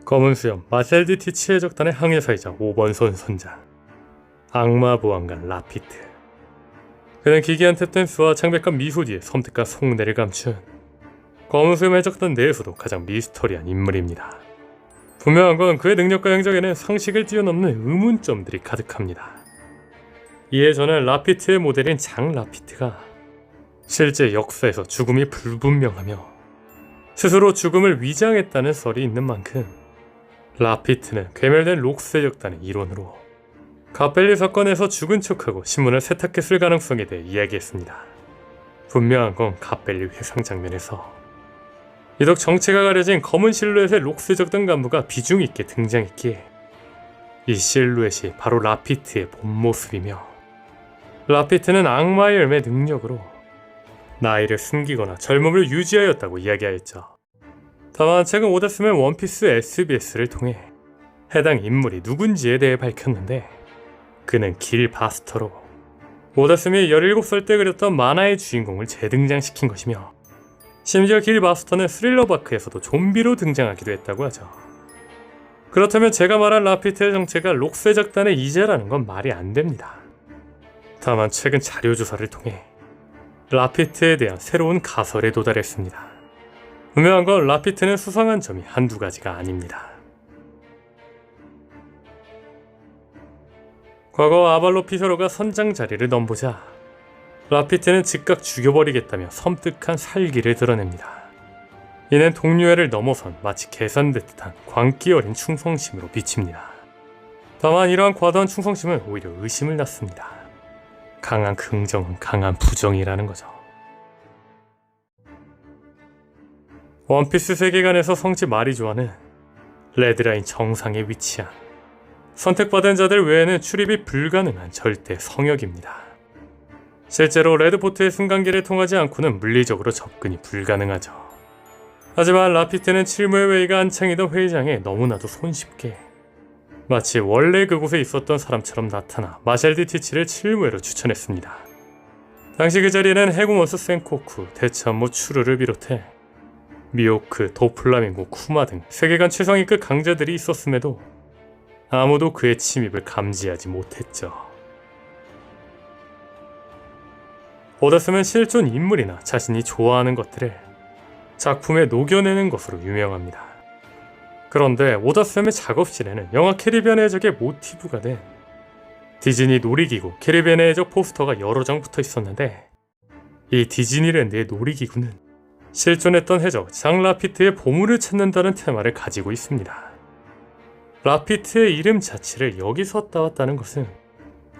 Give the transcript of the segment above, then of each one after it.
검은 수염 마셀디티 치해적단의 항해사이자 5번손 선장 악마 보안관 라피트. 그는 기괴한 탭댄스와 창백한 미소 뒤에 섬뜩한 속내를 감춘 검은 수염 해적단 내에서도 가장 미스터리한 인물입니다. 분명한 건 그의 능력과 행적에는 상식을 뛰어넘는 의문점들이 가득합니다. 이에 저는 라피트의 모델인 장 라피트가 실제 역사에서 죽음이 불분명하며 스스로 죽음을 위장했다는 썰이 있는 만큼 라피트는 괴멸된 록스 해적단의 일원으로 가펠리 사건에서 죽은 척하고 신문을 세탁했을 가능성에 대해 이야기했습니다. 분명한 건 가펠리 회상 장면에서 유독 정체가 가려진 검은 실루엣의 록스 해적단 간부가 비중 있게 등장했기에 이 실루엣이 바로 라피트의 본 모습이며 라피트는 악마의 열매 능력으로 나이를 숨기거나 젊음을 유지하였다고 이야기하였죠. 다만 최근 오다스맨 원피스 SBS를 통해 해당 인물이 누군지에 대해 밝혔는데 그는 길 바스터로 오다스맨이 17살 때 그렸던 만화의 주인공을 재등장시킨 것이며 심지어 길 바스터는 스릴러 바크에서도 좀비로 등장하기도 했다고 하죠. 그렇다면 제가 말한 라피트의 정체가 록스 해적단의 이제라는 건 말이 안 됩니다. 다만 최근 자료조사를 통해 라피트에 대한 새로운 가설에 도달했습니다. 분명한 건 라피트는 수상한 점이 한두 가지가 아닙니다. 과거 아발로 피서로가 선장 자리를 넘보자 라피트는 즉각 죽여버리겠다며 섬뜩한 살기를 드러냅니다. 이는 동료애를 넘어선 마치 계산된 듯한 광기 어린 충성심으로 비칩니다. 다만 이러한 과도한 충성심은 오히려 의심을 낳습니다. 강한 긍정은 강한 부정이라는 거죠. 원피스 세계관에서 성지 마리조아는 레드라인 정상에 위치한 선택받은 자들 외에는 출입이 불가능한 절대 성역입니다. 실제로 레드포트의 순간기를 통하지 않고는 물리적으로 접근이 불가능하죠. 하지만 라피트는 칠무의 회의가 한창이던 회의장에 너무나도 손쉽게 마치 원래 그곳에 있었던 사람처럼 나타나 마샬디 티치를 칠무회로 추천했습니다. 당시 그 자리에는 해군원수 센코쿠, 대참모 추르를 비롯해 미오크, 도플라밍고, 쿠마 등 세계관 최상위급 강자들이 있었음에도 아무도 그의 침입을 감지하지 못했죠. 오다스는 실존 인물이나 자신이 좋아하는 것들을 작품에 녹여내는 것으로 유명합니다. 그런데 오다스의 작업실에는 영화 캐리비안의 해적의 모티브가 된 디즈니 놀이기구 캐리비안의 해적 포스터가 여러 장 붙어 있었는데 이 디즈니랜드의 놀이기구는 실존했던 해적 장 라피트의 보물을 찾는다는 테마를 가지고 있습니다. 라피트의 이름 자체를 여기서 따왔다는 것은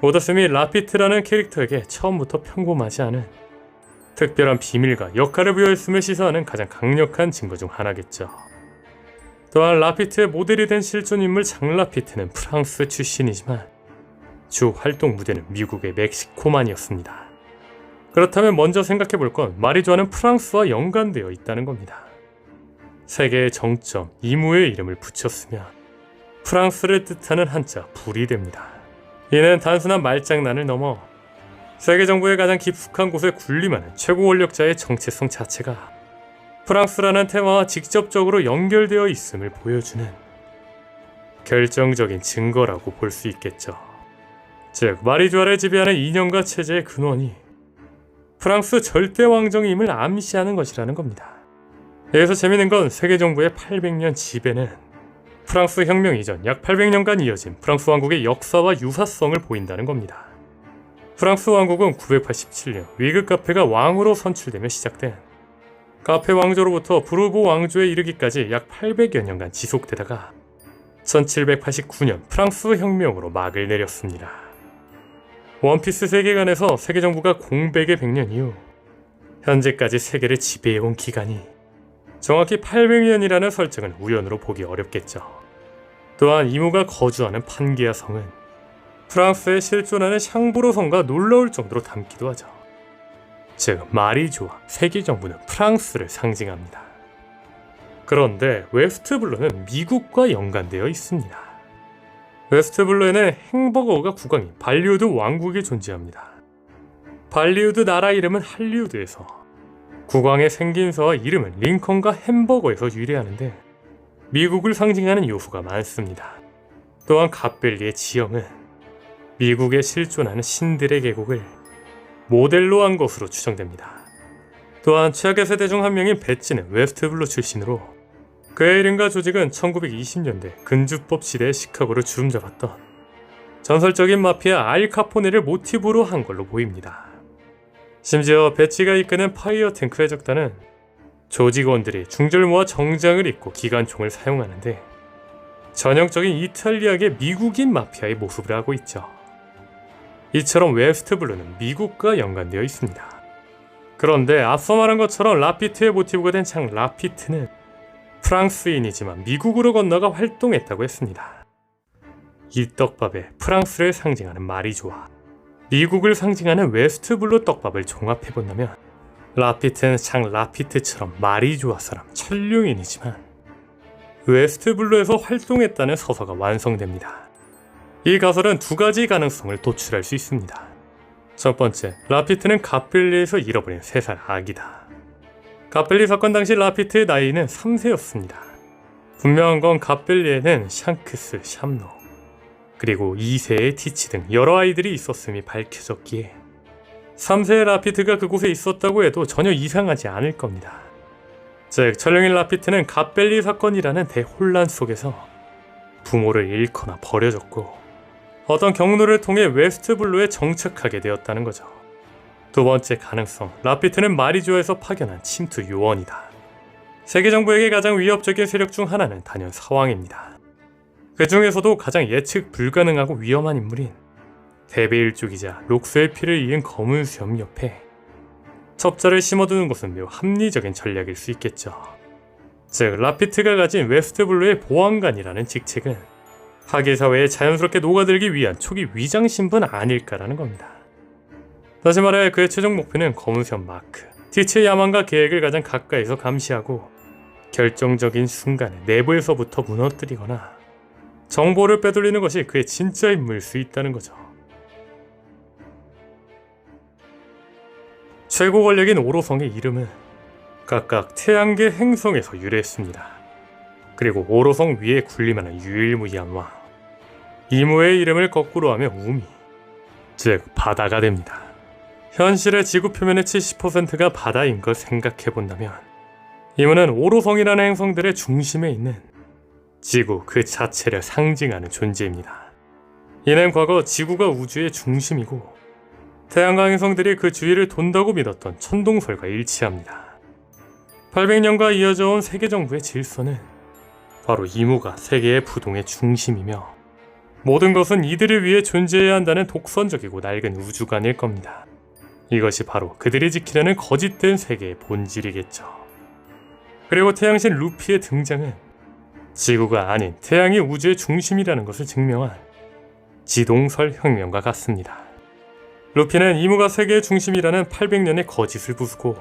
오다스미 라피트라는 캐릭터에게 처음부터 평범하지 않은 특별한 비밀과 역할을 부여했음을 시사하는 가장 강력한 증거 중 하나겠죠. 또한 라피트의 모델이 된 실존 인물 장 라피트는 프랑스 출신이지만 주 활동 무대는 미국의 멕시코만이었습니다. 그렇다면 먼저 생각해볼 건 마리조아는 프랑스와 연관되어 있다는 겁니다. 세계의 정점 이무의 이름을 붙였으면 프랑스를 뜻하는 한자 불이 됩니다. 이는 단순한 말장난을 넘어 세계 정부의 가장 깊숙한 곳에 군림하는 최고 권력자의 정체성 자체가 프랑스라는 테마와 직접적으로 연결되어 있음을 보여주는 결정적인 증거라고 볼 수 있겠죠. 즉 마리조아를 지배하는 이념과 체제의 근원이 프랑스 절대 왕정임을 암시하는 것이라는 겁니다. 여기서 재밌는 건 세계 정부의 800년 지배는 프랑스 혁명 이전 약 800년간 이어진 프랑스 왕국의 역사와 유사성을 보인다는 겁니다. 프랑스 왕국은 987년 위그 카페가 왕으로 선출되며 시작된 카페 왕조로부터 부르보 왕조에 이르기까지 약 800여 년간 지속되다가 1789년 프랑스 혁명으로 막을 내렸습니다. 원피스 세계관에서 세계 정부가 공백의 100년 이후 현재까지 세계를 지배해온 기간이 정확히 800년이라는 설정은 우연으로 보기 어렵겠죠. 또한 이무가 거주하는 판게아 성은 프랑스에 실존하는 샹브로 성과 놀라울 정도로 닮기도 하죠. 즉 마리조아, 세계 정부는 프랑스를 상징합니다. 그런데 웨스트블루는 미국과 연관되어 있습니다. 웨스트블루에는 햄버거가 국왕인 발리우드 왕국이 존재합니다. 발리우드 나라 이름은 할리우드에서 국왕의 생긴서와 이름은 링컨과 햄버거에서 유래하는데 미국을 상징하는 요소가 많습니다. 또한 갓벨리의 지형은 미국에 실존하는 신들의 계곡을 모델로 한 것으로 추정됩니다. 또한 최악의 세대 중 한 명인 배지는 웨스트블루 출신으로 그의 이름과 조직은 1920년대 근주법 시대의 시카고를 주름잡았던 전설적인 마피아 알 카포네를 모티브로 한 걸로 보입니다. 심지어 배지가 이끄는 파이어 탱크 해적단은 조직원들이 중절모와 정장을 입고 기관총을 사용하는데 전형적인 이탈리아계 미국인 마피아의 모습을 하고 있죠. 이처럼 웨스트블루는 미국과 연관되어 있습니다. 그런데 앞서 말한 것처럼 라피트의 모티브가 된 장 라피트는 프랑스인이지만 미국으로 건너가 활동했다고 했습니다. 이 떡밥에 프랑스를 상징하는 마리조아, 미국을 상징하는 웨스트블루 떡밥을 종합해본다면 라피트는 장 라피트처럼 마리조아 사람 천룡인이지만 웨스트블루에서 활동했다는 서사가 완성됩니다. 이 가설은 두 가지 가능성을 도출할 수 있습니다. 첫 번째, 라피트는 갓벨리에서 잃어버린 3살 아기다. 갓벨리 사건 당시 라피트의 나이는 3세였습니다. 분명한 건 갓벨리에는 샹크스, 샴노, 그리고 2세의 티치 등 여러 아이들이 있었음이 밝혀졌기에 3세의 라피트가 그곳에 있었다고 해도 전혀 이상하지 않을 겁니다. 즉, 천룡인 라피트는 갓벨리 사건이라는 대혼란 속에서 부모를 잃거나 버려졌고 어떤 경로를 통해 웨스트블루에 정착하게 되었다는 거죠. 두 번째 가능성, 라피트는 마리조아에서 파견한 침투 요원이다. 세계 정부에게 가장 위협적인 세력 중 하나는 단연 사왕입니다. 그 중에서도 가장 예측 불가능하고 위험한 인물인 대베일족이자 록스의 피를 이은 검은 수염 옆에 첩자를 심어두는 것은 매우 합리적인 전략일 수 있겠죠. 즉, 라피트가 가진 웨스트블루의 보안관이라는 직책은 하계사회에 자연스럽게 녹아들기 위한 초기 위장 신분 아닐까라는 겁니다. 다시 말해 그의 최종 목표는 검은 수염 마크, 티치의 야망과 계획을 가장 가까이서 감시하고 결정적인 순간에 내부에서부터 무너뜨리거나 정보를 빼돌리는 것이 그의 진짜 인물일 수 있다는 거죠. 최고 권력인 오로성의 이름은 각각 태양계 행성에서 유래했습니다. 그리고 오로성 위에 군림하는 유일무이한 왕, 이무의 이름을 거꾸로 하면 우미, 즉 바다가 됩니다. 현실의 지구 표면의 70%가 바다인 걸 생각해본다면 이무는 오로성이라는 행성들의 중심에 있는 지구 그 자체를 상징하는 존재입니다. 이는 과거 지구가 우주의 중심이고 태양과 행성들이 그 주위를 돈다고 믿었던 천동설과 일치합니다. 800년간 이어져 온 세계 정부의 질서는 바로 이무가 세계의 부동의 중심이며 모든 것은 이들을 위해 존재해야 한다는 독선적이고 낡은 우주관일 겁니다. 이것이 바로 그들이 지키려는 거짓된 세계의 본질이겠죠. 그리고 태양신 루피의 등장은 지구가 아닌 태양이 우주의 중심이라는 것을 증명한 지동설 혁명과 같습니다. 루피는 이무가 세계의 중심이라는 800년의 거짓을 부수고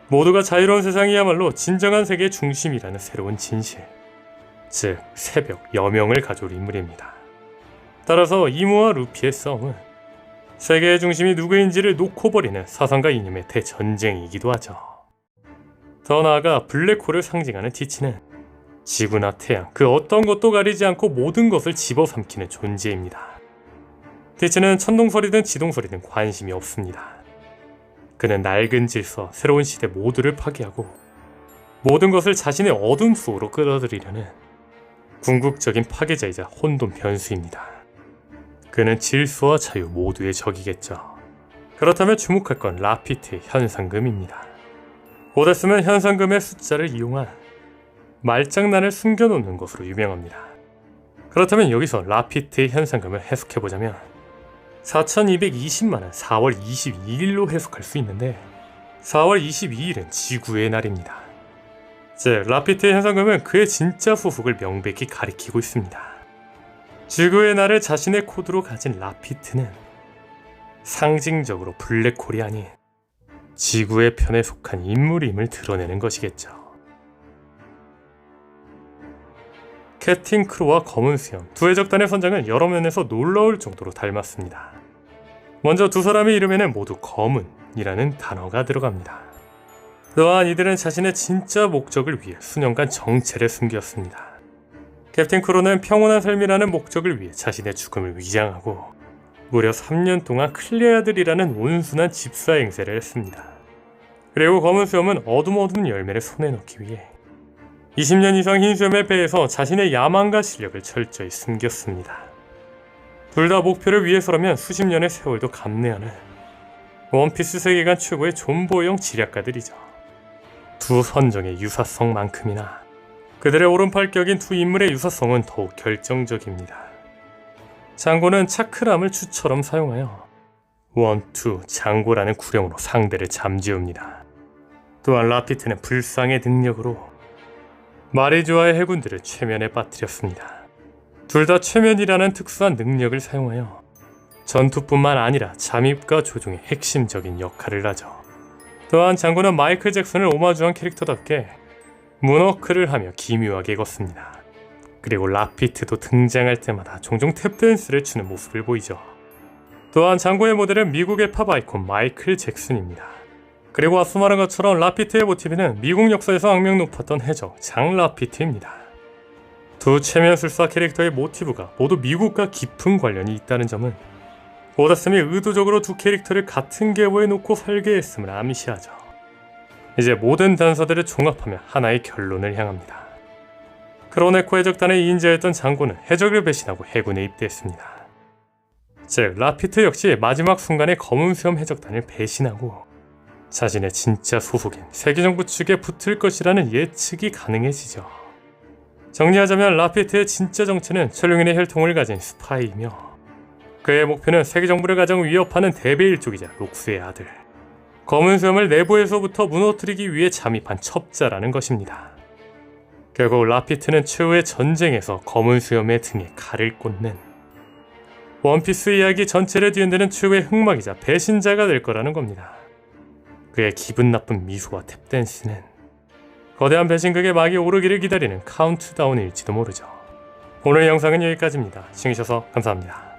모두가 자유로운 세상이야말로 진정한 세계의 중심이라는 새로운 진실, 즉 새벽 여명을 가져올 인물입니다. 따라서 이무와 루피의 싸움은 세계의 중심이 누구인지를 놓고 버리는 사상과 이념의 대전쟁이기도 하죠. 더 나아가 블랙홀을 상징하는 티치는 지구나 태양 그 어떤 것도 가리지 않고 모든 것을 집어삼키는 존재입니다. 티치는 천동설이든 지동설이든 관심이 없습니다. 그는 낡은 질서, 새로운 시대 모두를 파괴하고 모든 것을 자신의 어둠 속으로 끌어들이려는 궁극적인 파괴자이자 혼돈 변수입니다. 그는 질서와 자유 모두의 적이겠죠. 그렇다면 주목할 건 라피트의 현상금입니다. 곧했으면 현상금의 숫자를 이용한 말장난을 숨겨놓는 것으로 유명합니다. 그렇다면 여기서 라피트의 현상금을 해석해보자면 4220만은 4월 22일로 해석할 수 있는데 4월 22일은 지구의 날입니다. 즉 라피트의 현상금은 그의 진짜 후속을 명백히 가리키고 있습니다. 지구의 날을 자신의 코드로 가진 라피트는 상징적으로 블랙홀이 아닌 지구의 편에 속한 인물임을 드러내는 것이겠죠. 캡틴 크로와 검은 수염 두 해적단의 선장은 여러 면에서 놀라울 정도로 닮았습니다. 먼저 두 사람의 이름에는 모두 검은이라는 단어가 들어갑니다. 또한 이들은 자신의 진짜 목적을 위해 수년간 정체를 숨겼습니다. 캡틴 크로는 평온한 삶이라는 목적을 위해 자신의 죽음을 위장하고 무려 3년 동안 클레아들이라는 온순한 집사 행세를 했습니다. 그리고 검은 수염은 어둠 열매를 손에 넣기 위해 20년 이상 흰 수염의 배에서 자신의 야망과 실력을 철저히 숨겼습니다. 둘 다 목표를 위해서라면 수십 년의 세월도 감내하는 원피스 세계관 최고의 존버형 지략가들이죠. 두 선정의 유사성만큼이나 그들의 오른팔격인 두 인물의 유사성은 더욱 결정적입니다. 장고는 차크람을 추처럼 사용하여 원투 장고라는 구령으로 상대를 잠재웁니다. 또한 라피트는 불상의 능력으로 마리주아의 해군들을 최면에 빠뜨렸습니다. 둘 다 최면이라는 특수한 능력을 사용하여 전투뿐만 아니라 잠입과 조종의 핵심적인 역할을 하죠. 또한 장고는 마이클 잭슨을 오마주한 캐릭터답게 문워크를 하며 기묘하게 걷습니다. 그리고 라피트도 등장할 때마다 종종 탭댄스를 추는 모습을 보이죠. 또한 장고의 모델은 미국의 팝 아이콘 마이클 잭슨입니다. 그리고 앞서 말한 것처럼 라피트의 모티브는 미국 역사에서 악명 높았던 해적 장 라피트입니다. 두 최면술사 캐릭터의 모티브가 모두 미국과 깊은 관련이 있다는 점은 오다스미 의도적으로 두 캐릭터를 같은 계보에 놓고 설계했음을 암시하죠. 이제 모든 단서들을 종합하며 하나의 결론을 향합니다. 크로네코 해적단의 2인자였던 장고는 해적을 배신하고 해군에 입대했습니다. 즉 라피트 역시 마지막 순간에 검은 수염 해적단을 배신하고 자신의 진짜 소속인 세계정부 측에 붙을 것이라는 예측이 가능해지죠. 정리하자면 라피트의 진짜 정체는 천룡인의 혈통을 가진 스파이이며 그의 목표는 세계정부를 가장 위협하는 대베일족이자 록스의 아들 검은 수염을 내부에서부터 무너뜨리기 위해 잠입한 첩자라는 것입니다. 결국 라피트는 최후의 전쟁에서 검은 수염의 등에 칼을 꽂는 원피스 이야기 전체를 뒤흔드는 최후의 흑막이자 배신자가 될 거라는 겁니다. 그의 기분 나쁜 미소와 탭댄스는 거대한 배신극의 막이 오르기를 기다리는 카운트다운일지도 모르죠. 오늘 영상은 여기까지입니다. 시청해주셔서 감사합니다.